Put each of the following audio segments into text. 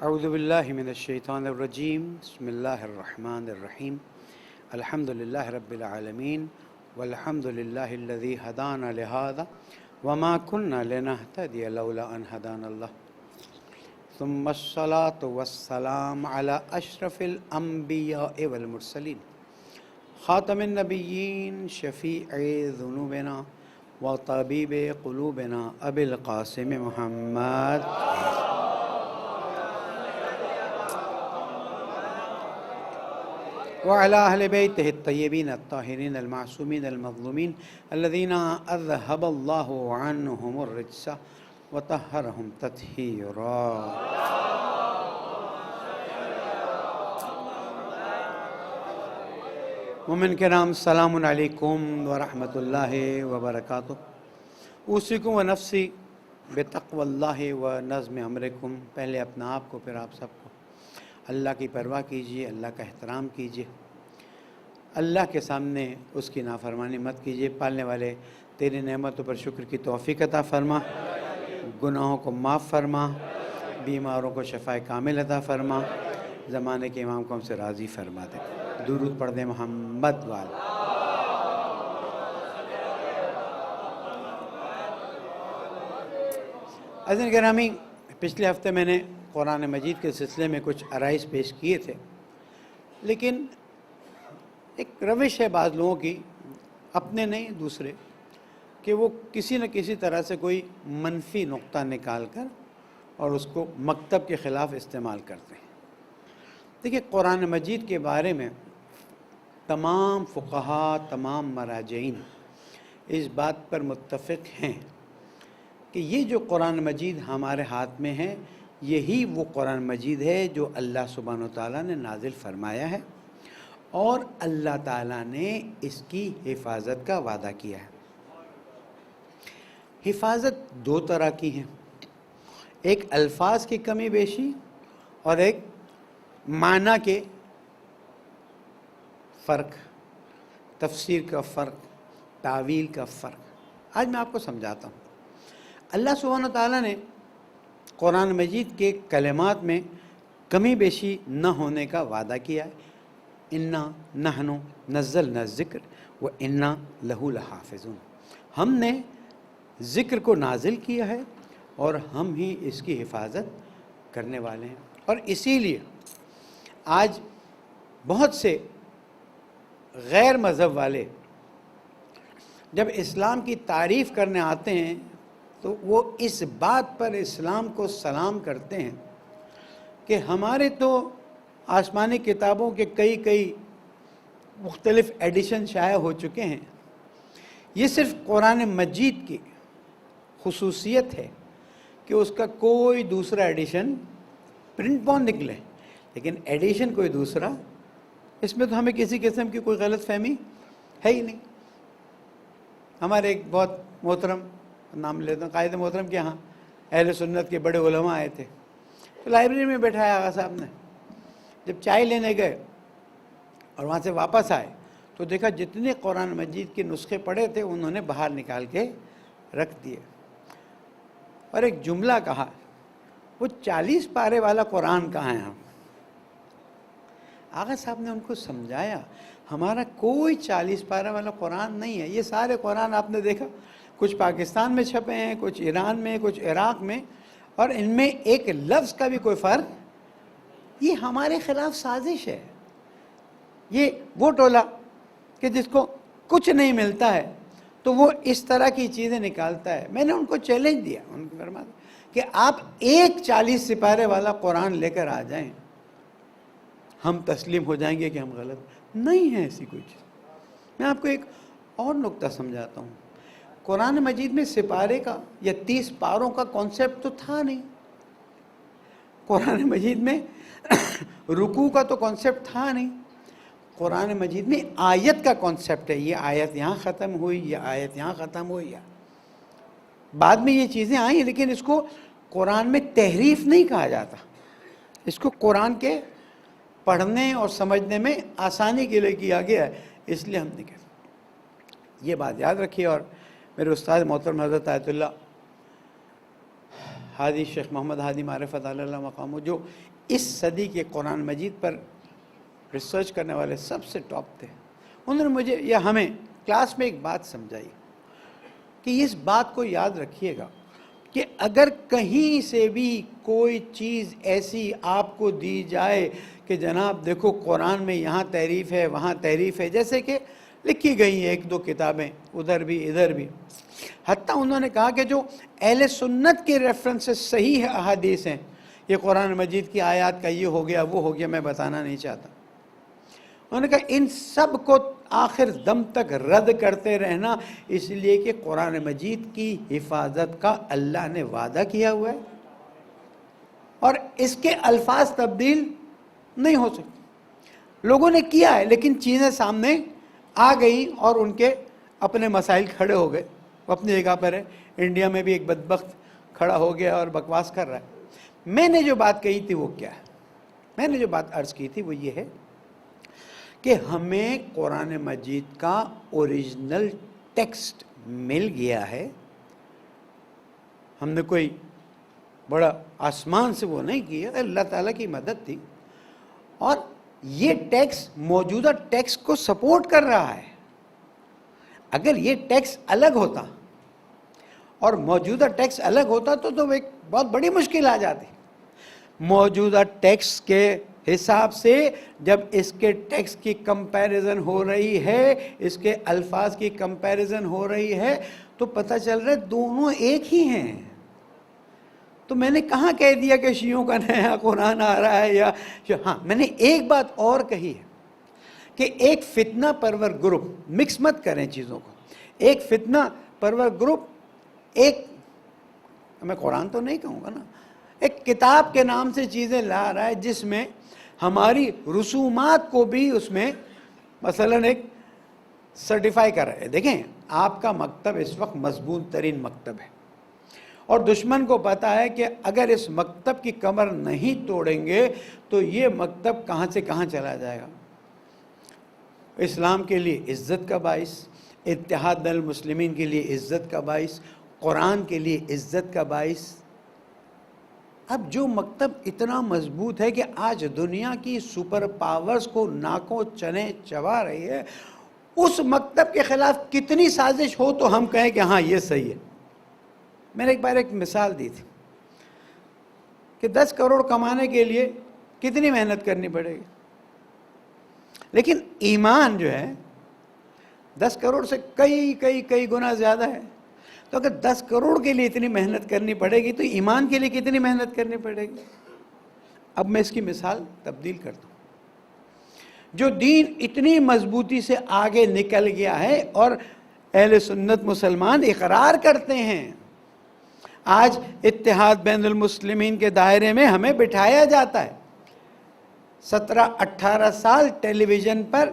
اعوذ باللہ من الشیطان الرجیم بسم اللہ الرحمن الرحیم الحمد للہ رب العالمین والحمد للہ الذی ہدانا لہذا وما كنا لنهتدی لولا ان ہدانا اللہ ثم الصلاة والسلام علی اشرف الانبیاء والمرسلین خاتم النبیین شفیع ذنوبنا وطبیب قلوبنا ابی القاسم محمد وعلى أهل بيته الطيبين الطاهرين المعصومين المظلومين الذين أذهب الله عنهم الرجس وطهرهم تطهيرا. مومن کرام السلام علیکم ورحمۃ اللہ وبرکاتہ. اوصیکم و نفسی بتقوی اللہ و نظم امرکم. پہلے اپنا آپ کو پھر آپ سب کو اللہ کی پرواہ کیجیے، اللہ کا احترام کیجیے، اللہ کے سامنے اس کی نافرمانی مت کیجیے. پالنے والے تیری نعمتوں پر شکر کی توفیق عطا فرما، گناہوں کو معاف فرما، بیماروں کو شفائے کامل عطا فرما، زمانے کے امام کو ہم سے راضی فرما دے. درود پڑھ دیں محمد وال. عزیزان گرامی، پچھلے ہفتے میں نے قرآن مجید کے سلسلے میں کچھ عرائض پیش کیے تھے، لیکن ایک روش ہے بعض لوگوں کی، اپنے نہیں دوسرے، کہ وہ کسی نہ کسی طرح سے کوئی منفی نقطہ نکال کر اور اس کو مکتب کے خلاف استعمال کرتے ہیں. دیکھیے، قرآن مجید کے بارے میں تمام فقہا، تمام مراجعین اس بات پر متفق ہیں کہ یہ جو قرآن مجید ہمارے ہاتھ میں ہے، یہی وہ قرآن مجید ہے جو اللہ سبحانہ و تعالیٰ نے نازل فرمایا ہے، اور اللہ تعالیٰ نے اس کی حفاظت کا وعدہ کیا ہے. حفاظت دو طرح کی ہیں، ایک الفاظ کی کمی بیشی اور ایک معنی کے فرق، تفسیر کا فرق، تعویل کا فرق. آج میں آپ کو سمجھاتا ہوں. اللہ سبحانہ و تعالیٰ نے قرآن مجید کے کلمات میں کمی بیشی نہ ہونے کا وعدہ کیا ہے. انا نحن نزلنا الذکر و انا لہ لحافظون. ہم نے ذکر کو نازل کیا ہے اور ہم ہی اس کی حفاظت کرنے والے ہیں. اور اسی لیے آج بہت سے غیر مذہب والے جب اسلام کی تعریف کرنے آتے ہیں تو وہ اس بات پر اسلام کو سلام کرتے ہیں کہ ہمارے تو آسمانی کتابوں کے کئی مختلف ایڈیشن شائع ہو چکے ہیں. یہ صرف قرآن مجید کی خصوصیت ہے کہ اس کا کوئی دوسرا ایڈیشن پرنٹ بون نکلے، لیکن ایڈیشن کوئی دوسرا، اس میں تو ہمیں کسی قسم کی کوئی غلط فہمی ہے ہی نہیں. ہمارے ایک بہت محترم، نام لیتا ہوں، قائد محترم کے ہاں اہل سنت کے بڑے علماء آئے تھے، تو لائبریری میں بیٹھایا آغا صاحب نے. جب چائے لینے گئے اور وہاں سے واپس آئے تو دیکھا جتنے قرآن مجید کے نسخے پڑے تھے انہوں نے باہر نکال کے رکھ دیے، اور ایک جملہ کہا، وہ 40 پارے والا قرآن کہاں ہے؟ آغا صاحب نے ان کو سمجھایا ہمارا کوئی 40 پارے والا قرآن نہیں ہے. یہ سارے قرآن آپ نے دیکھا، کچھ پاکستان میں چھپے ہیں، کچھ ایران میں، کچھ عراق میں، اور ان میں ایک لفظ کا بھی کوئی فرق. یہ ہمارے خلاف سازش ہے. یہ وہ ٹولہ کہ جس کو کچھ نہیں ملتا ہے تو وہ اس طرح کی چیزیں نکالتا ہے. میں نے ان کو چیلنج دیا، ان کو فرمایا کہ آپ ایک 40 سپارے والا قرآن لے کر آ جائیں، ہم تسلیم ہو جائیں گے کہ ہم غلط نہیں ہیں. ایسی کوئی چیز. میں آپ کو ایک اور نقطہ سمجھاتا ہوں. قرآن مجید میں سپارے کا یا 30 پاروں کا کانسیپٹ تو تھا نہیں. قرآن مجید میں رکوع کا تو کانسیپٹ تھا نہیں. قرآن مجید میں آیت کا کانسیپٹ ہے. یہ آیت یہاں ختم ہوئی، یہ آیت یہاں ختم ہوئی. بعد میں یہ چیزیں آئیں، لیکن اس کو قرآن میں تحریف نہیں کہا جاتا. اس کو قرآن کے پڑھنے اور سمجھنے میں آسانی کے لیے کیا گیا ہے، اس لیے ہم نے کہا. یہ بات یاد رکھیے. اور میرے استاد محترم حضرت آیت اللہ ہادی شیخ محمد ہادی معرفت اللہ مقامو، جو اس صدی کے قرآن مجید پر ریسرچ کرنے والے سب سے ٹاپ تھے، انہوں نے مجھے یا ہمیں کلاس میں ایک بات سمجھائی کہ اس بات کو یاد رکھیے گا کہ اگر کہیں سے بھی کوئی چیز ایسی آپ کو دی جائے کہ جناب دیکھو قرآن میں یہاں تعریف ہے وہاں تعریف ہے، جیسے کہ لکھی گئی ہیں ایک دو کتابیں ادھر بھی ادھر بھی، حتیٰ انہوں نے کہا کہ جو اہل سنت کے ریفرنسز صحیح احادیث ہیں، یہ قرآن مجید کی آیات کا یہ ہو گیا وہ ہو گیا، میں بتانا نہیں چاہتا، انہوں نے کہا ان سب کو آخر دم تک رد کرتے رہنا، اس لیے کہ قرآن مجید کی حفاظت کا اللہ نے وعدہ کیا ہوا ہے اور اس کے الفاظ تبدیل نہیں ہو سکتے۔ لوگوں نے کیا ہے لیکن چیزیں سامنے آ گئی اور ان کے اپنے مسائل کھڑے ہو گئے، وہ اپنی جگہ پر ہے۔ انڈیا میں بھی ایک بدبخت کھڑا ہو گیا اور بکواس کر رہا ہے۔ میں نے جو بات کہی تھی وہ کیا ہے؟ میں نے جو بات عرض کی تھی وہ یہ ہے کہ ہمیں قرآن مجید کا اوریجنل ٹیکسٹ مل گیا ہے، ہم نے کوئی بڑا آسمان سے وہ نہیں کیا، اللہ تعالیٰ کی مدد تھی، اور یہ ٹیکس موجودہ ٹیکس کو سپورٹ کر رہا ہے۔ اگر یہ ٹیکس الگ ہوتا اور موجودہ ٹیکس الگ ہوتا تو ایک بہت بڑی مشکل آ جاتی۔ موجودہ ٹیکس کے حساب سے جب اس کے ٹیکس کی کمپیریزن ہو رہی ہے، اس کے الفاظ کی کمپیریزن ہو رہی ہے، تو پتہ چل رہا ہے دونوں ایک ہی ہیں۔ تو میں نے کہاں کہہ دیا کہ شیعوں کا نیا قرآن آ رہا ہے یا ہاں، میں نے ایک بات اور کہی ہے کہ ایک فتنہ پرور گروپ، مکس مت کریں چیزوں کو، ایک فتنہ پرور گروپ ایک، میں قرآن تو نہیں کہوں گا نا، ایک کتاب کے نام سے چیزیں لا رہا ہے جس میں ہماری رسومات کو بھی اس میں مثلا ایک سرٹیفائی کر رہا ہے۔ دیکھیں آپ کا مکتب اس وقت مضبوط ترین مکتب ہے، اور دشمن کو پتا ہے کہ اگر اس مکتب کی کمر نہیں توڑیں گے تو یہ مکتب کہاں سے کہاں چلا جائے گا۔ اسلام کے لیے عزت کا باعث، اتحاد المسلمین کے لیے عزت کا باعث، قرآن کے لیے عزت کا باعث۔ اب جو مکتب اتنا مضبوط ہے کہ آج دنیا کی سپر پاورز کو ناکوں چنے چبا رہی ہے، اس مکتب کے خلاف کتنی سازش ہو تو ہم کہیں کہ ہاں یہ صحیح ہے۔ میں نے ایک بار ایک مثال دی تھی کہ 10 کروڑ کمانے کے لیے کتنی محنت کرنی پڑے گی، لیکن ایمان جو ہے 10 کروڑ سے کئی گنا زیادہ ہے۔ تو اگر 10 کروڑ کے لیے اتنی محنت کرنی پڑے گی تو ایمان کے لیے کتنی محنت کرنی پڑے گی۔ اب میں اس کی مثال تبدیل کرتا ہوں۔ جو دین اتنی مضبوطی سے آگے نکل گیا ہے اور اہل سنت مسلمان اقرار کرتے ہیں، آج اتحاد بین المسلمین کے دائرے میں ہمیں بٹھایا جاتا ہے، 17-18 سال ٹیلی ویژن پر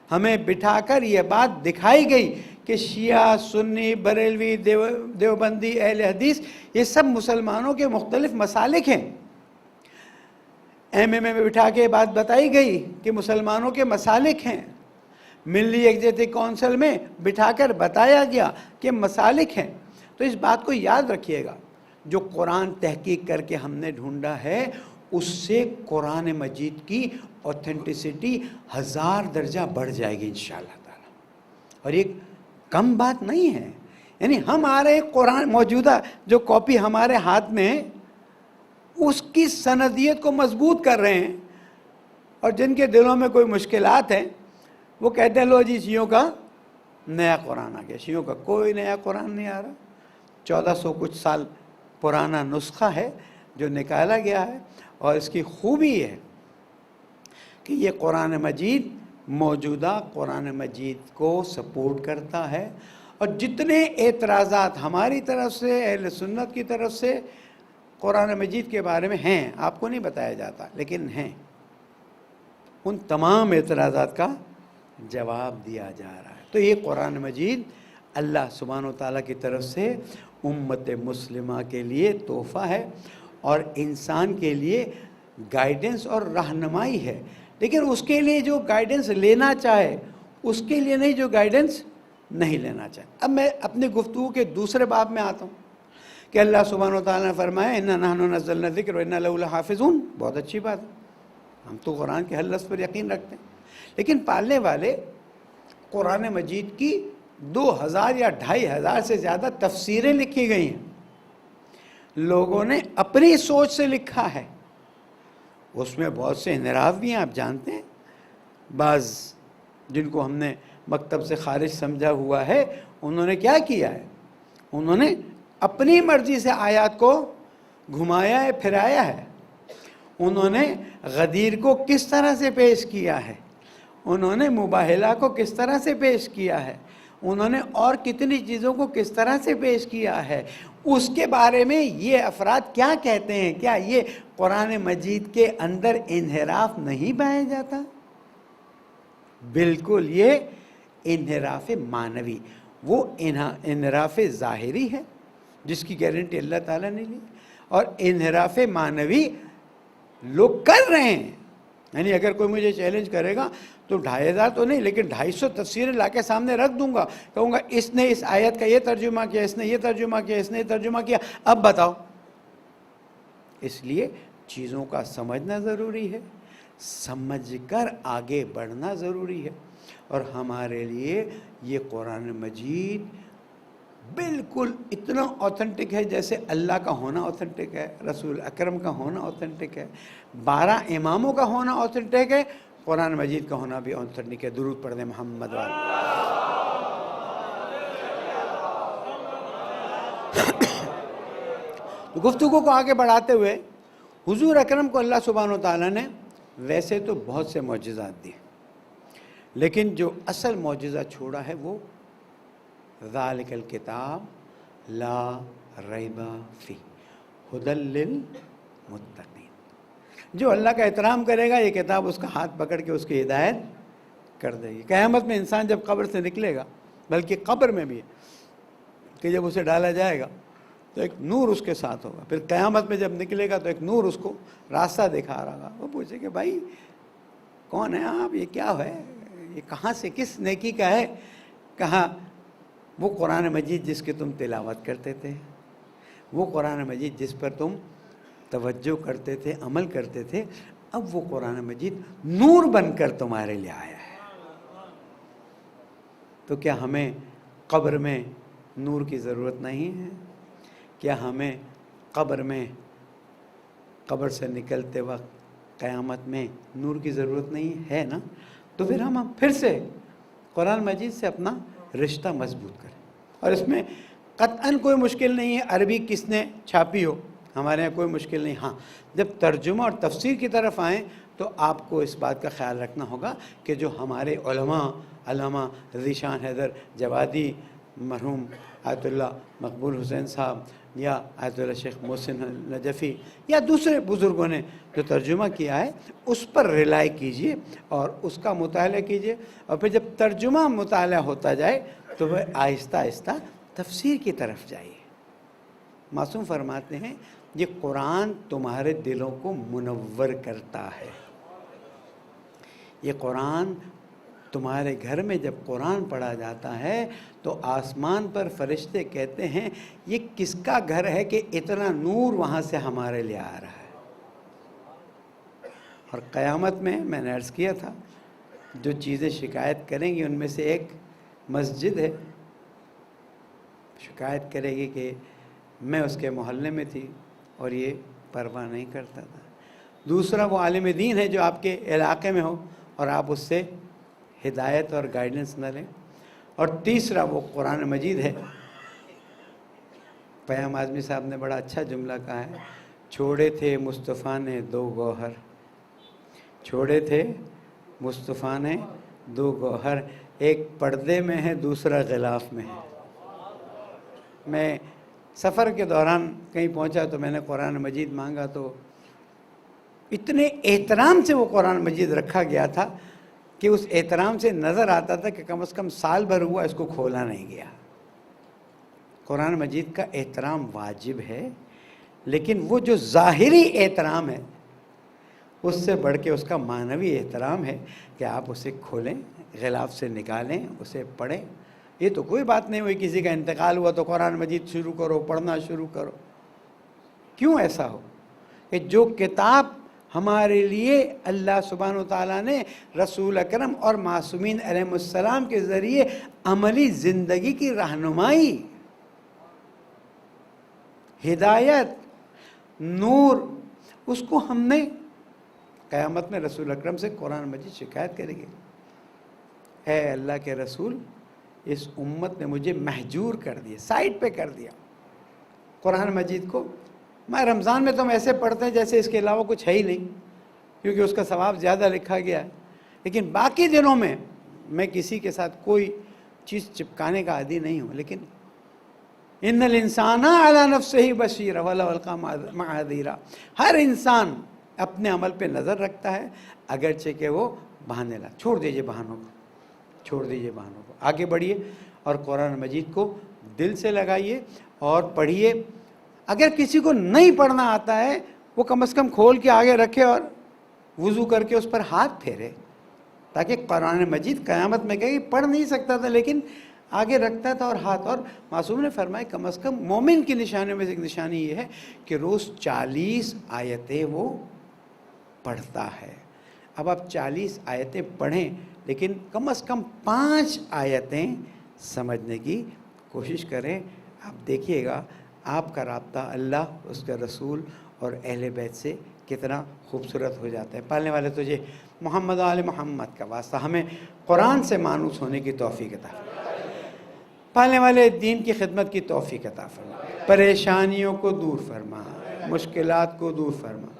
ہمیں بٹھا کر یہ بات دکھائی گئی کہ شیعہ، سنی، بریلوی، دیوبندی، اہل حدیث، یہ سب مسلمانوں کے مختلف مسالک ہیں۔ ایم میں بٹھا کے بات بتائی گئی کہ مسلمانوں کے مسالک ہیں۔ ملی یکجہتی کونسل میں بٹھا کر بتایا گیا کہ مسالک ہیں۔ تو اس بات کو یاد رکھیے گا، جو قرآن تحقیق کر کے ہم نے ڈھونڈا ہے اس سے قرآن مجید کی اوتھینٹسٹی 1000 درجہ بڑھ جائے گی انشاءاللہ تعالی، اور یہ کم بات نہیں ہے۔ یعنی ہمارے قرآن موجودہ جو کاپی ہمارے ہاتھ میں ہے اس کی سندیت کو مضبوط کر رہے ہیں، اور جن کے دلوں میں کوئی مشکلات ہیں وہ کہتے ہیں لو جی شیعوں کا نیا قرآن آ گیا۔ شیعوں کا کوئی نیا قرآن نہیں آ رہا، 1400 کچھ سال پرانا نسخہ ہے جو نکالا گیا ہے، اور اس کی خوبی یہ ہے کہ یہ قرآن مجید موجودہ قرآن مجید کو سپورٹ کرتا ہے، اور جتنے اعتراضات ہماری طرف سے، اہل سنت کی طرف سے قرآن مجید کے بارے میں ہیں، آپ کو نہیں بتایا جاتا لیکن ہیں، ان تمام اعتراضات کا جواب دیا جا رہا ہے۔ تو یہ قرآن مجید اللہ سبحانہ و تعالیٰ کی طرف سے امت مسلمہ کے لیے تحفہ ہے اور انسان کے لیے گائیڈنس اور رہنمائی ہے، لیکن اس کے لیے جو گائیڈنس لینا چاہے اس کے لیے نہیں جو گائیڈنس نہیں لینا چاہے۔ اب میں اپنی گفتگو کے دوسرے باب میں آتا ہوں کہ اللہ سبحانہ و تعالیٰ نے فرمایا اِنَّا نَحْنُ نَزَّلْنَا الذِّكْرَ وَإِنَّا لَهُ لَحَافِظُونَ، بہت اچھی بات ہے، ہم تو قرآن کے ہر لفظ پر یقین رکھتے ہیں۔ لیکن پالنے والے قرآن مجید کی 2000 یا 2500 سے زیادہ تفسیریں لکھی گئی ہیں، لوگوں نے اپنی سوچ سے لکھا ہے، اس میں بہت سے انحراف بھی ہیں، آپ جانتے ہیں، بعض جن کو ہم نے مکتب سے خارج سمجھا ہوا ہے، انہوں نے کیا کیا ہے، انہوں نے اپنی مرضی سے آیات کو گھمایا ہے، پھرایا ہے، انہوں نے غدیر کو کس طرح سے پیش کیا ہے، انہوں نے مباہلہ کو کس طرح سے پیش کیا ہے، انہوں نے اور کتنی چیزوں کو کس طرح سے پیش کیا ہے، اس کے بارے میں یہ افراد کیا کہتے ہیں؟ کیا یہ قرآن مجید کے اندر انحراف نہیں پایا جاتا؟ بالکل، یہ انحراف معنوی، وہ انحراف ظاہری ہے جس کی گارنٹی اللہ تعالیٰ نے لی، اور انحراف معنوی لوگ کر رہے ہیں۔ یعنی اگر کوئی مجھے چیلنج کرے گا تو 2500 تو نہیں لیکن 250 تفسیریں لا کے سامنے رکھ دوں گا، کہوں گا اس نے اس آیت کا یہ ترجمہ کیا، اس نے یہ ترجمہ کیا، اس نے یہ ترجمہ کیا، اب بتاؤ۔ اس لیے چیزوں کا سمجھنا ضروری ہے، سمجھ کر آگے بڑھنا ضروری ہے، اور ہمارے لیے یہ قرآن مجید بالکل اتنا اوتھنٹک ہے جیسے اللہ کا ہونا اوتھنٹک ہے، رسول اکرم کا ہونا اوتھنٹک ہے، 12 اماموں کا ہونا اوتھنٹک ہے، قرآن مجید کا ہونا بھی اوتھنٹک ہے۔ درود پڑھ دیں محمد والے۔ گفتگو کو آگے بڑھاتے ہوئے حضور اکرم کو اللہ سبحانہ و تعالیٰ نے ویسے تو بہت سے معجزات دیے، لیکن جو اصل معجزہ چھوڑا ہے وہ ذالک الکتاب لا ریب فیہ ھدی للمتقین، جو اللہ کا احترام کرے گا یہ کتاب اس کا ہاتھ پکڑ کے اس کی ہدایت کر دے گی۔ قیامت میں انسان جب قبر سے نکلے گا، بلکہ قبر میں بھی ہے کہ جب اسے ڈالا جائے گا تو ایک نور اس کے ساتھ ہوگا، پھر قیامت میں جب نکلے گا تو ایک نور اس کو راستہ دکھا رہا گا، وہ پوچھے کہ بھائی کون ہے آپ، یہ کیا ہے، یہ کہاں سے کس نیکی کا ہے؟ کہا وہ قرآن مجید جس کی تم تلاوت کرتے تھے، وہ قرآن مجید جس پر تم توجہ کرتے تھے، عمل کرتے تھے، اب وہ قرآن مجید نور بن کر تمہارے لیے آیا ہے۔ تو کیا ہمیں قبر میں نور کی ضرورت نہیں ہے؟ کیا ہمیں قبر سے نکلتے وقت قیامت میں نور کی ضرورت نہیں ہے نا؟ تو پھر ہم پھر سے قرآن مجید سے اپنا رشتہ مضبوط کریں، اور اس میں قطعاً کوئی مشکل نہیں ہے عربی کس نے چھاپی ہو، ہمارے یہاں کوئی مشکل نہیں۔ ہاں، جب ترجمہ اور تفسیر کی طرف آئیں تو آپ کو اس بات کا خیال رکھنا ہوگا کہ جو ہمارے علامہ ذیشان حیدر جوادی، مرحوم آیت اللہ مقبول حسین صاحب، یا آیت اللہ شیخ محسن نجفی، یا دوسرے بزرگوں نے جو ترجمہ کیا ہے اس پر ریلائی کیجئے اور اس کا مطالعہ کیجئے، اور پھر جب ترجمہ مطالعہ ہوتا جائے تو وہ آہستہ آہستہ تفسیر کی طرف جائیے۔ معصوم فرماتے ہیں یہ قرآن تمہارے دلوں کو منور کرتا ہے، یہ قرآن تمہارے گھر میں جب قرآن پڑھا جاتا ہے تو آسمان پر فرشتے کہتے ہیں یہ کس کا گھر ہے کہ اتنا نور وہاں سے ہمارے لیے آ رہا ہے۔ اور قیامت میں نے عرض کیا تھا جو چیزیں شکایت کریں گی ان میں سے ایک مسجد ہے، شکایت کرے گی کہ میں اس کے محلے میں تھی اور یہ پرواہ نہیں کرتا تھا۔ دوسرا وہ عالم دین ہے جو آپ کے علاقے میں ہو اور آپ اس سے ہدایت اور گائیڈنس نہ لیں، اور تیسرا وہ قرآن مجید ہے۔ پیام اعظمی صاحب نے بڑا اچھا جملہ کہا ہے، چھوڑے تھے مصطفیٰ نے 2 گوہر، چھوڑے تھے مصطفیٰ نے 2 گوہر، ایک پردے میں ہے دوسرا غلاف میں ہے۔ میں سفر کے دوران کہیں پہنچا تو میں نے قرآن مجید مانگا تو اتنے احترام سے وہ قرآن مجید رکھا گیا تھا کہ اس احترام سے نظر آتا تھا کہ کم از کم سال بھر ہوا اس کو کھولا نہیں گیا۔ قرآن مجید کا احترام واجب ہے، لیکن وہ جو ظاہری احترام ہے اس سے بڑھ کے اس کا معنوی احترام ہے کہ آپ اسے کھولیں، غلاف سے نکالیں، اسے پڑھیں۔ یہ تو کوئی بات نہیں ہوئی کسی کا انتقال ہوا تو قرآن مجید شروع کرو، پڑھنا شروع کرو۔ کیوں ایسا ہو کہ جو کتاب ہمارے لیے اللہ سبحانہ وتعالیٰ نے رسول اکرم اور معصومین علیہ السلام کے ذریعے عملی زندگی کی رہنمائی، ہدایت، نور، اس کو ہم نے قیامت میں رسول اکرم سے قرآن مجید شکایت کریں گے، اے اللہ کے رسول اس امت نے مجھے محجور کر دیا، سائڈ پہ کر دیا قرآن مجید کو۔ میں رمضان میں تو ہم ایسے پڑھتے ہیں جیسے اس کے علاوہ کچھ ہے ہی نہیں، کیونکہ اس کا ثواب زیادہ لکھا گیا ہے، لیکن باقی دنوں میں میں کسی کے ساتھ کوئی چیز چپکانے کا عادی نہیں ہوں۔ لیکن ان الانسان علی نفسہ بصیرہ ولو القی معاذیرہ، ہر انسان اپنے عمل پہ نظر رکھتا ہے، اگرچہ کہ وہ بہانے لا۔ چھوڑ دیجئے بہانوں کو، چھوڑ دیجئے بہانوں کو، آگے بڑھیے اور قرآن مجید کو دل سے لگائیے اور پڑھیے۔ اگر کسی کو نہیں پڑھنا آتا ہے وہ کم از کم کھول کے آگے رکھے اور وضو کر کے اس پر ہاتھ پھیرے، تاکہ قرآن مجید قیامت میں کہے کہ پڑھ نہیں سکتا تھا لیکن آگے رکھتا تھا اور ہاتھ۔ اور معصوم نے فرمایا کم از کم مومن کی نشانیوں میں سے ایک نشانی یہ ہے کہ روز 40 آیتیں وہ پڑھتا ہے۔ اب آپ 40 آیتیں پڑھیں لیکن کم از کم 5 آیتیں سمجھنے کی کوشش کریں۔ آپ دیکھیے گا آپ کا رابطہ اللہ، اس کے رسول اور اہل بیت سے کتنا خوبصورت ہو جاتا ہے۔ پالنے والے تجھے محمد و آل محمد کا واسطہ ہمیں قرآن سے مانوس ہونے کی توفیق عطا فرما، پالنے والے دین کی خدمت کی توفیق عطا فرما، پریشانیوں کو دور فرما، مشکلات کو دور فرما،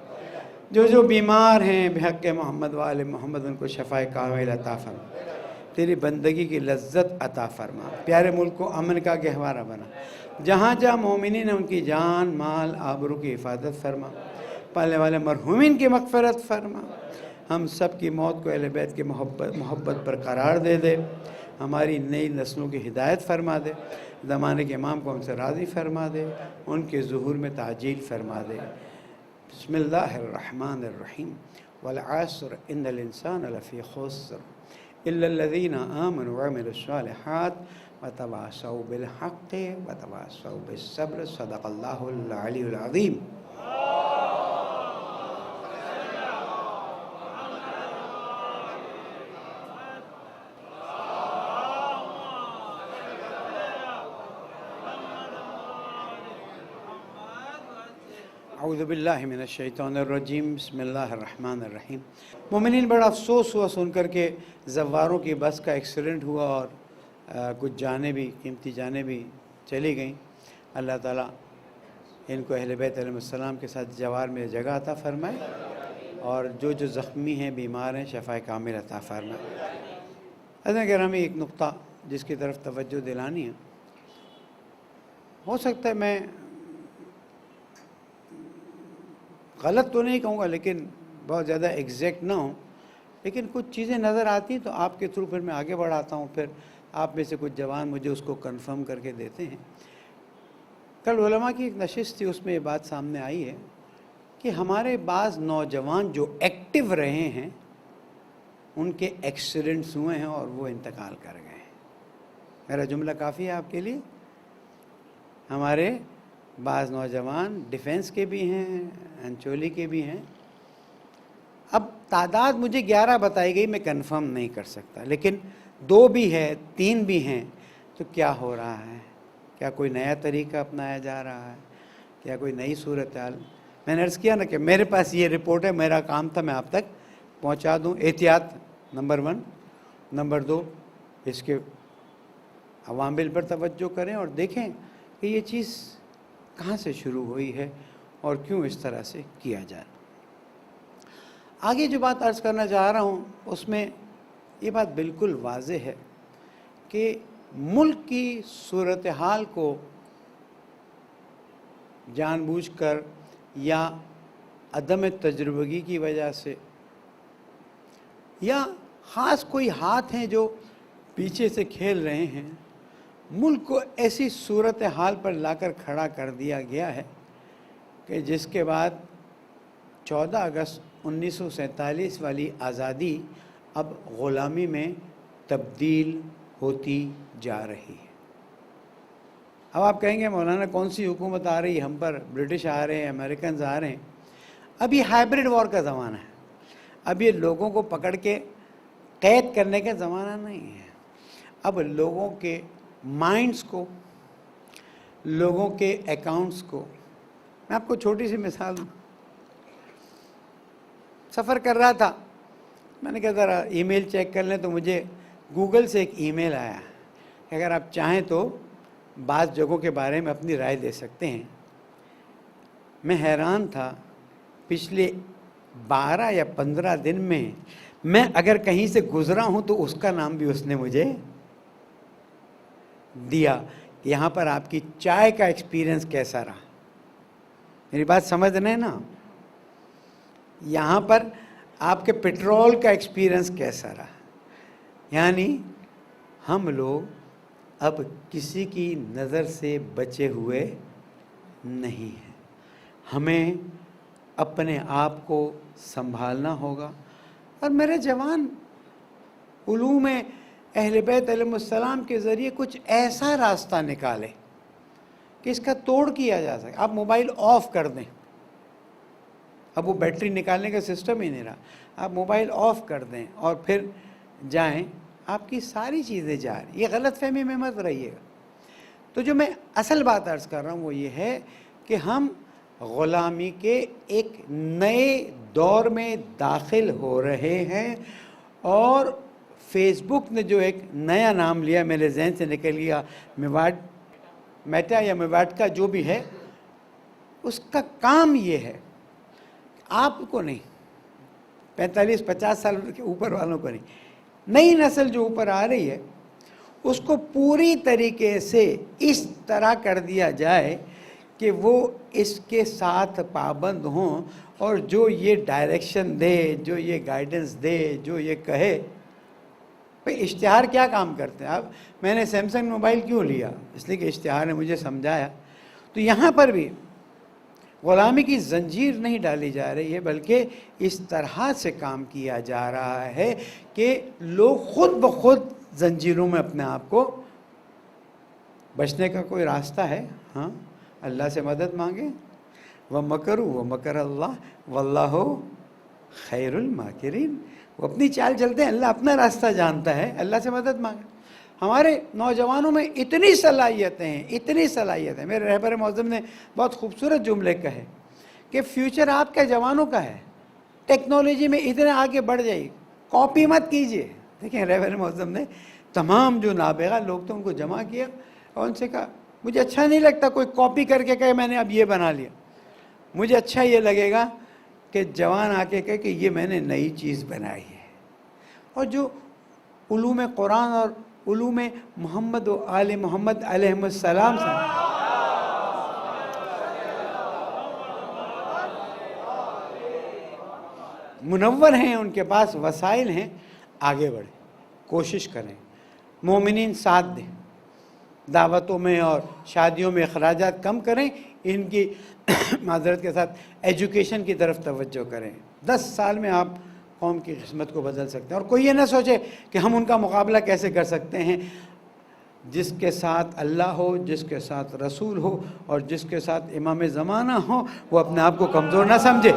جو بیمار ہیں بحق محمد و آل محمد ان کو شفائے کامل عطا فرما، تیری بندگی کی لذت عطا فرما، پیارے ملک کو امن کا گہوارہ بنا، جہاں جہاں مومنین ہیں ان کی جان مال آبرو کی حفاظت فرما، پالنے والے مرحومین کی مغفرت فرما، ہم سب کی موت کو اہل بیت کی محبت پر قرار دے دے، ہماری نئی نسلوں کی ہدایت فرما دے، زمانے کے امام کو ہم سے راضی فرما دے، ان کے ظہور میں تعجیل فرما دے۔ بسم اللہ الرحمن الرحیم، والعصر ان الانسان لفی خسر الا الذین آمنوا وعملوا الصالحات وتواصوا بالحق وتواصوا بالصبر، صدق اللہ العلی العظیم۔ اعوذ باللہ من الشیطان الرجیم، بسم اللہ الرحمن الرحیم۔ مومنین، بڑا افسوس ہوا سن کر کے زواروں کی بس کا ایکسیڈنٹ ہوا اور کچھ جانیں بھی، قیمتی جانیں بھی چلی گئیں۔ اللہ تعالیٰ ان کو اہل بیت علیہ السلام کے ساتھ جوار میں جگہ عطا فرمائے، اور جو زخمی ہیں بیمار ہیں شفائے کامل عطا فرمائے۔ حضرت گرامی، ایک نقطہ جس کی طرف توجہ دلانی ہے، ہو سکتا ہے میں غلط تو نہیں کہوں گا لیکن بہت زیادہ ایگزیکٹ نہ ہوں، لیکن کچھ چیزیں نظر آتی ہیں تو آپ کے تھرو پھر میں آگے بڑھاتا ہوں، پھر آپ میں سے کچھ جوان مجھے اس کو کنفرم کر کے دیتے ہیں۔ کل علماء کی ایک نشست تھی، اس میں یہ بات سامنے آئی ہے کہ ہمارے بعض نوجوان جو ایکٹیو رہے ہیں ان کے ایکسیڈنٹس ہوئے ہیں اور وہ انتقال کر گئے ہیں۔ میرا جملہ کافی ہے آپ کے لیے؟ ہمارے بعض نوجوان ڈیفنس کے بھی ہیں، انچولی کے بھی ہیں۔ اب تعداد مجھے 11 بتائی گئی، میں کنفرم نہیں کر سکتا، لیکن 2 بھی ہے، 3 بھی ہیں، تو کیا ہو رہا ہے؟ کیا کوئی نیا طریقہ اپنایا جا رہا ہے؟ کیا کوئی نئی صورتحال؟ میں نے عرض کیا نا کہ میرے پاس یہ رپورٹ ہے، میرا کام تھا میں آپ تک پہنچا دوں۔ احتیاط نمبر 1، نمبر 2 اس کے عوامل پر توجہ کریں اور دیکھیں کہ یہ چیز کہاں سے شروع ہوئی ہے اور کیوں اس طرح سے کیا جائے۔ آگے جو بات عرض کرنا چاہ رہا ہوں اس میں یہ بات بالکل واضح ہے کہ ملک کی صورتحال کو جان بوجھ کر یا عدم تجربگی کی وجہ سے یا خاص کوئی ہاتھ ہیں جو پیچھے سے کھیل رہے ہیں، ملک کو ایسی صورتحال پر لا کر کھڑا کر دیا گیا ہے کہ جس کے بعد 14 اگست 1947 والی آزادی اب غلامی میں تبدیل ہوتی جا رہی ہے۔ اب آپ کہیں گے مولانا کون سی حکومت آ رہی ہے ہم پر، برٹش آ رہے ہیں، امریکنز آ رہے ہیں. اب یہ ہائبرڈ وار کا زمانہ ہے. اب یہ لوگوں کو پکڑ کے قید کرنے کا زمانہ نہیں ہے. اب لوگوں کے مائنڈز کو، لوگوں کے اکاؤنٹس کو، میں آپ کو چھوٹی سی مثال دوں. سفر کر رہا تھا، میں نے کہا ذرا ای میل چیک کر لیں، تو مجھے گوگل سے ایک ای میل آیا کہ اگر آپ چاہیں تو بعض جگہوں کے بارے میں اپنی رائے دے سکتے ہیں. میں حیران تھا، پچھلے 12 یا 15 دن میں اگر کہیں سے گزرا ہوں تو اس کا نام بھی اس نے مجھے دیا کہ یہاں پر آپ کی چائے کا ایکسپیرینس کیسا رہا. میری بات سمجھ رہے ہیں نا؟ یہاں پر آپ کے پیٹرول کا ایکسپیرینس کیسا رہا. یعنی ہم لوگ اب کسی کی نظر سے بچے ہوئے نہیں ہیں. ہمیں اپنے آپ کو سنبھالنا ہوگا. اور میرے جوان علوم اہل بیت علیہ السلام کے ذریعے کچھ ایسا راستہ نکالے کہ اس کا توڑ کیا جا سکے. آپ موبائل آف کر دیں، اب وہ بیٹری نکالنے کا سسٹم ہی نہیں رہا. آپ موبائل آف کر دیں اور پھر جائیں، آپ کی ساری چیزیں جا رہی. یہ غلط فہمی میں مت رہیے گا. تو جو میں اصل بات عرض کر رہا ہوں وہ یہ ہے کہ ہم غلامی کے ایک نئے دور میں داخل ہو رہے ہیں. اور فیس بک نے جو ایک نیا نام لیا، میرے ذہن سے نکل گیا، میٹا یا میواٹ کا جو بھی ہے، اس کا کام یہ ہے، آپ کو نہیں، 45-50 سال کے اوپر والوں کو نہیں، نئی نسل جو اوپر آ رہی ہے اس کو پوری طریقے سے اس طرح کر دیا جائے کہ وہ اس کے ساتھ پابند ہوں، اور جو یہ ڈائریکشن دے، جو یہ گائیڈنس دے، جو یہ کہے. بھئی اشتہار کیا کام کرتے ہیں؟ اب میں نے سیمسنگ موبائل کیوں لیا؟ اس لیے کہ اشتہار نے مجھے سمجھایا. تو یہاں پر بھی غلامی کی زنجیر نہیں ڈالی جا رہی ہے، بلکہ اس طرح سے کام کیا جا رہا ہے کہ لوگ خود بخود زنجیروں میں اپنے آپ کو بچنے کا کوئی راستہ ہے. ہاں، اللہ سے مدد مانگیں. وَمَكَرُوا وَمَكَرَ اللَّهُ وَاللَّهُ خَيْرُ الْمَاكِرِينَ. وہ اپنی چال چلتے ہیں، اللہ اپنا راستہ جانتا ہے. اللہ سے مدد مانگیں. ہمارے نوجوانوں میں اتنی صلاحیتیں ہیں، اتنی صلاحیتیں. میرے رہبر معظم نے بہت خوبصورت جملے کہے کہ فیوچر آپ کے جوانوں کا ہے. ٹیکنالوجی میں اتنے آگے بڑھ جائیے، کاپی مت کیجیے. دیکھیں رہبر معظم نے تمام جو نابغہ لوگ تھے ان کو جمع کیا اور ان سے کہا مجھے اچھا نہیں لگتا کوئی کاپی کر کے کہے میں نے اب یہ بنا لیا. مجھے اچھا یہ لگے گا کہ جوان آ کے کہے کہ یہ میں نے نئی چیز بنائی ہے. اور جو علوم قرآن اور علوم محمد و آل محمد علیہ السلام سے منور ہیں، ان کے پاس وسائل ہیں، آگے بڑھیں، کوشش کریں. مومنین ساتھ دیں، دعوتوں میں اور شادیوں میں اخراجات کم کریں. ان کی معذرت کے ساتھ ایجوکیشن کی طرف توجہ کریں. 10 سال میں آپ قوم کی قسمت کو بدل سکتے ہیں. اور کوئی یہ نہ سوچے کہ ہم ان کا مقابلہ کیسے کر سکتے ہیں. جس کے ساتھ اللہ ہو، جس کے ساتھ رسول ہو اور جس کے ساتھ امام زمانہ ہو، وہ اپنے آپ کو کمزور نہ سمجھے.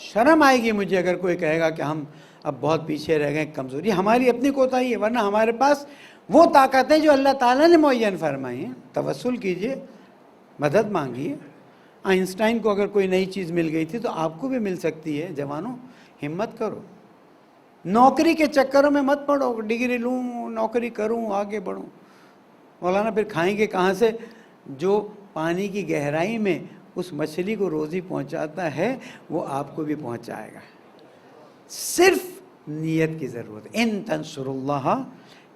شرم آئے گی مجھے اگر کوئی کہے گا کہ ہم اب بہت پیچھے رہ گئے، کمزوری ہماری اپنی کوتاہی ہے. ورنہ ہمارے پاس وہ طاقتیں جو اللہ تعالیٰ نے معین فرمائی ہیں. توسل کیجئے، مدد مانگیے. آئنسٹائن کو اگر کوئی نئی چیز مل گئی تھی تو آپ کو بھی مل سکتی ہے. جوانوں ہمت کرو، نوکری کے چکروں میں مت پڑو. ڈگری لوں، نوکری کروں، آگے بڑھوں. مولانا پھر کھائیں گے کہاں سے؟ جو پانی کی گہرائی میں اس مچھلی کو روزی پہنچاتا ہے وہ آپ کو بھی پہنچائے گا. صرف نیت کی ضرورت ہے. ان تنصروا اللہ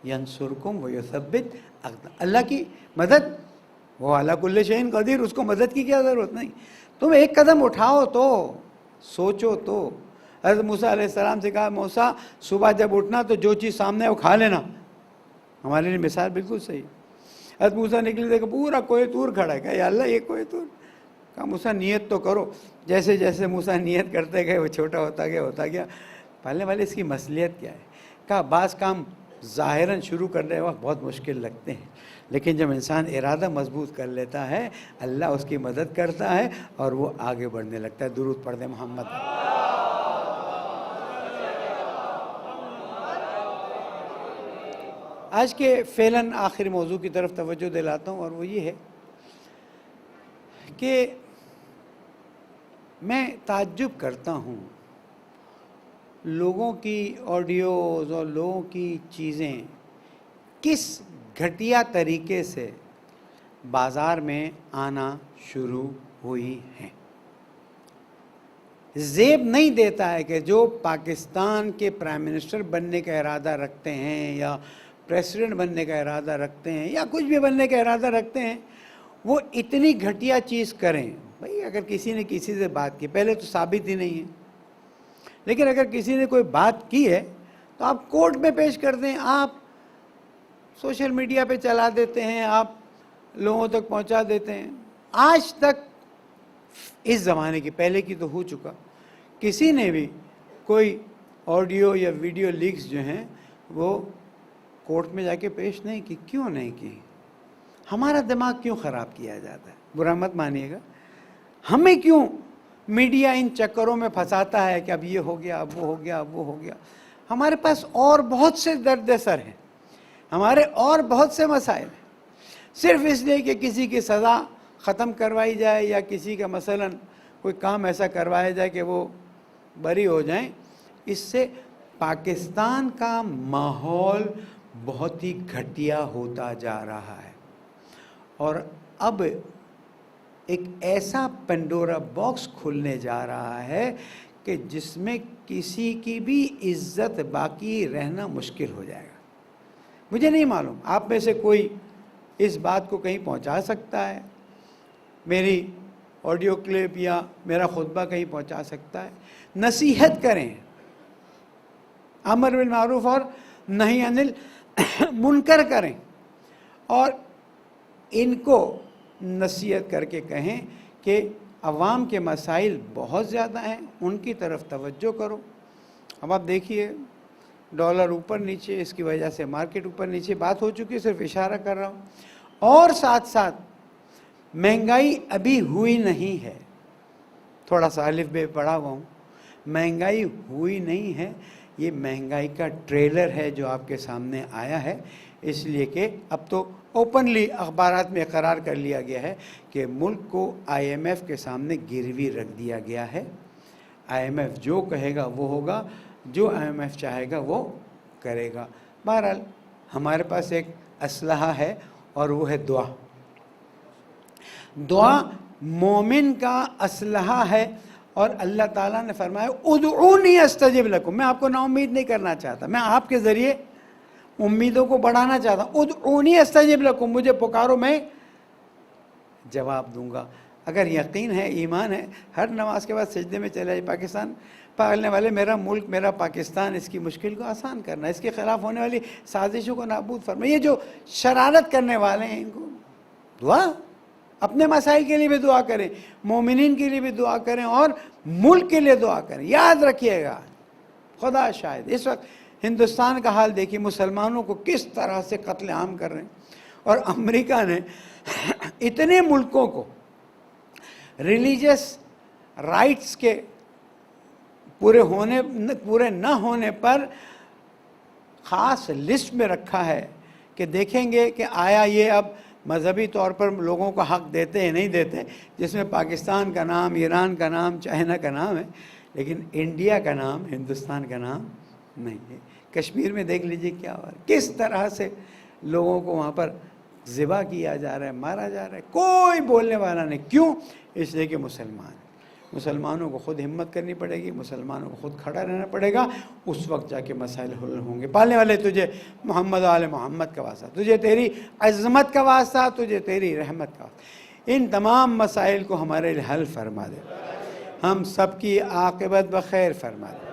ینصرکم ویثبت اقدامکم. اللہ کی مدد، وہ علی کل شیء قدیر، اس کو مدد کی کیا ضرورت نہیں. تم ایک قدم اٹھاؤ تو، سوچو تو. حضرت موسیٰ علیہ السلام سے کہا موسیٰ صبح جب اٹھنا تو جو چیز سامنے ہے وہ کھا لینا. ہمارے لیے مثال بالکل صحیح. حضرت موسیٰ نکلے دیکھا پورا کوہ طور کھڑا ہے. کہا یا اللہ یہ کوہ طور. کہا موسیٰ نیت تو کرو. جیسے جیسے موسیٰ نیت کرتے گئے وہ چھوٹا ہوتا گیا. پہلے والے اس کی مصلیت کیا ہے کا بعض کام ظاہراً شروع کرنے وقت بہت مشکل لگتے ہیں، لیکن جب انسان ارادہ مضبوط کر لیتا ہے اللہ اس کی مدد کرتا ہے اور وہ آگے بڑھنے لگتا ہے۔ درود پڑھ دیں محمد۔ آج کے فعلاً آخری موضوع کی طرف توجہ دلاتا ہوں، اور وہ یہ ہے کہ میں تعجب کرتا ہوں لوگوں کی آڈیوز اور لوگوں کی چیزیں کس گھٹیا طریقے سے بازار میں آنا شروع ہوئی ہیں۔ زیب نہیں دیتا ہے کہ جو پاکستان کے پرائم منسٹر بننے کا ارادہ رکھتے ہیں یا پریسیڈنٹ بننے کا ارادہ رکھتے ہیں یا کچھ بھی بننے کا ارادہ رکھتے ہیں وہ اتنی گھٹیا چیز کریں۔ بھائی اگر کسی نے کسی سے بات کی، پہلے تو ثابت ہی نہیں ہے، لیکن اگر کسی نے کوئی بات کی ہے تو آپ کورٹ میں پیش کر دیں، آپ سوشل میڈیا پہ چلا دیتے ہیں، آپ لوگوں تک پہنچا دیتے ہیں۔ آج تک اس زمانے کی، پہلے کی تو ہو چکا، کسی نے بھی کوئی آڈیو یا ویڈیو لیکس جو ہیں وہ کورٹ میں جا کے پیش نہیں کی۔ کیوں نہیں کی؟ ہمارا دماغ کیوں خراب کیا جاتا ہے؟ برا مت مانیے گا، ہمیں کیوں میڈیا ان چکروں میں پھنساتا ہے کہ اب یہ ہو گیا، اب وہ ہو گیا، اب وہ ہو گیا؟ ہمارے پاس اور بہت سے درد سر ہیں، ہمارے اور بہت سے مسائل ہیں، صرف اس لیے کہ کسی کی سزا ختم کروائی جائے یا کسی کا مثلا کوئی کام ایسا کروایا جائے کہ وہ بری ہو جائیں۔ اس سے پاکستان کا ماحول بہت ہی گھٹیا ہوتا جا رہا ہے، اور اب ایک ایسا پنڈورا باکس کھلنے جا رہا ہے کہ جس میں کسی کی بھی عزت باقی رہنا مشکل ہو جائے گا۔ مجھے نہیں معلوم آپ میں سے کوئی اس بات کو کہیں پہنچا سکتا ہے، میری آڈیو کلپ یا میرا خطبہ کہیں پہنچا سکتا ہے؟ نصیحت کریں، امر بالمعروف اور نہی عن المنکر کریں، اور ان کو نصیحت کر کے کہیں کہ عوام کے مسائل بہت زیادہ ہیں، ان کی طرف توجہ کرو۔ اب آپ دیکھیے ڈالر اوپر نیچے، اس کی وجہ سے مارکیٹ اوپر نیچے، بات ہو چکی ہے، صرف اشارہ کر رہا ہوں۔ اور ساتھ ساتھ مہنگائی ابھی ہوئی نہیں ہے، تھوڑا سا الف بے پڑھا ہوا ہوں، مہنگائی ہوئی نہیں ہے، یہ مہنگائی کا ٹریلر ہے جو آپ کے سامنے آیا ہے، اس لیے کہ اب تو اوپنلی اخبارات میں اقرار کر لیا گیا ہے کہ ملک کو آئی ایم ایف کے سامنے گروی رکھ دیا گیا ہے۔ آئی ایم ایف جو کہے گا وہ ہوگا، جو آئی ایم ایف چاہے گا وہ کرے گا۔ بہرحال ہمارے پاس ایک اسلحہ ہے اور وہ ہے دعا۔ دعا مومن کا اسلحہ ہے، اور اللہ تعالیٰ نے فرمایا ادعونی استجب لکم۔ میں آپ کو نا امید نہیں کرنا چاہتا، میں آپ کے ذریعے امیدوں کو بڑھانا چاہتا ہوں۔ ادعونی استجب لکم، مجھے پکارو میں جواب دوں گا۔ اگر یقین ہے، ایمان ہے، ہر نماز کے بعد سجدے میں چلے جائے، پاکستان پالنے والے میرا ملک میرا پاکستان، اس کی مشکل کو آسان کرنا، اس کے خلاف ہونے والی سازشوں کو نابود فرما۔ یہ جو شرارت کرنے والے ہیں ان کو دعا، اپنے مسائل کے لیے بھی دعا کریں، مومنین کے لیے بھی دعا کریں، اور ملک کے لیے دعا کریں۔ یاد رکھیے گا، خدا شاہد اس وقت ہندوستان کا حال دیکھیے، مسلمانوں کو کس طرح سے قتل عام کر رہے ہیں، اور امریکہ نے اتنے ملکوں کو ریلیجس رائٹس کے پورے نہ ہونے پر خاص لسٹ میں رکھا ہے کہ دیکھیں گے کہ آیا یہ اب مذہبی طور پر لوگوں کو حق دیتے ہیں نہیں دیتے، جس میں پاکستان کا نام، ایران کا نام، چائنا کا نام ہے، لیکن انڈیا کا نام، ہندوستان کا نام نہیں ہے۔ کشمیر میں دیکھ لیجئے کیا ہوا ہے، کس طرح سے لوگوں کو وہاں پر ذبح کیا جا رہا ہے، مارا جا رہا ہے، کوئی بولنے والا نہیں۔ کیوں؟ اس لیے کہ مسلمانوں کو خود ہمت کرنی پڑے گی، مسلمانوں کو خود کھڑا رہنا پڑے گا، اس وقت جا کے مسائل حل ہوں گے۔ پالنے والے تجھے محمد آل محمد کا واسطہ، تجھے تیری عظمت کا واسطہ، تجھے تیری رحمت کا واسطہ، ان تمام مسائل کو ہمارے لیے حل فرما دے، ہم سب کی عاقبت بخیر فرما دے،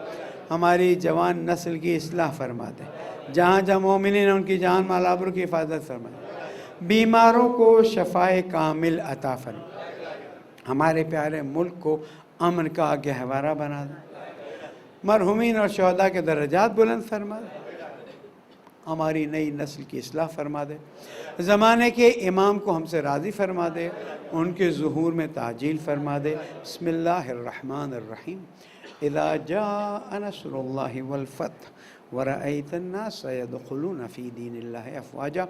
ہماری جوان نسل کی اصلاح فرما دے، جہاں جہاں مومنین ہیں ان کی جان مال آبرو کی حفاظت فرما دے، بیماروں کو شفائے کامل عطا فرما، ہمارے پیارے ملک کو امن کا گہوارہ بنا دے، مرحومین اور شہداء کے درجات بلند فرما دے، ہماری نئی نسل کی اصلاح فرما دے، زمانے کے امام کو ہم سے راضی فرما دے، ان کے ظہور میں تعجیل فرما دے۔ بسم اللہ الرحمن الرحیم۔ اذا جاء نصر اللہ والفتح ورأیت الناس يدخلون فی دین اللہ افواجا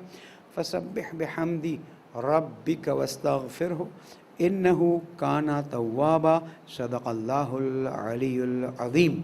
فسبح بحمد ربک واستغفرہ انہ کان توابا۔ صدق اللہ العلی العظیم۔